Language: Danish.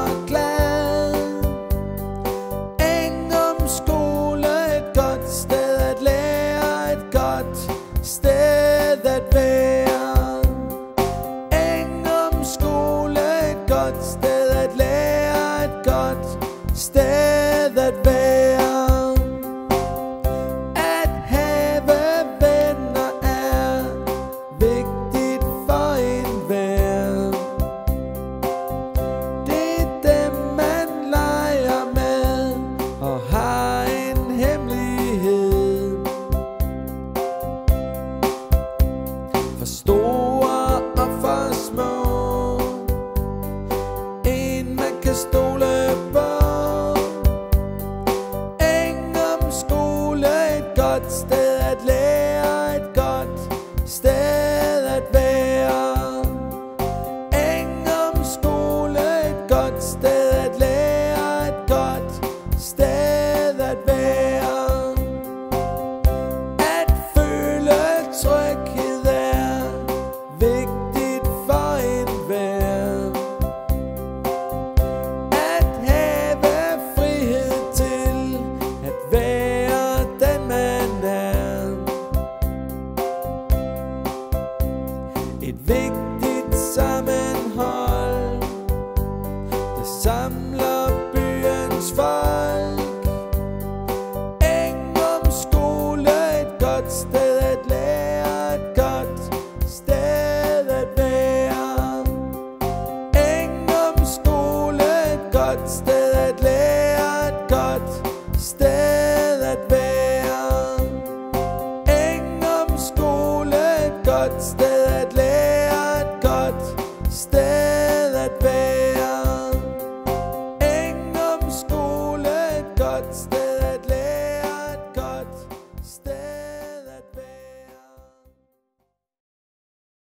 og glad. Engum skole, et godt sted at lære, et godt sted at være. Engum skole, et godt sted at lære, et godt sted at være. At have venner er vigtigt for enhver. Det er dem man leger med og har en hemmelighed. For store og for små, en man kan stole på. Engum skole, et godt sted at lære, et godt sted at være. Engum skole, et godt sted at lære, et godt sted at være. At føle tryghed er vigtigt for enhver. At have frihed til at være den man er. Et vigtigt sammenhold, der samler byens folk. Engum skole, et godt sted at lære, et godt sted at være. Engum skole, et godt sted at lære, et godt sted at være. Engum skole, et godt sted at lære, et godt sted at være. Engum skole, et godt sted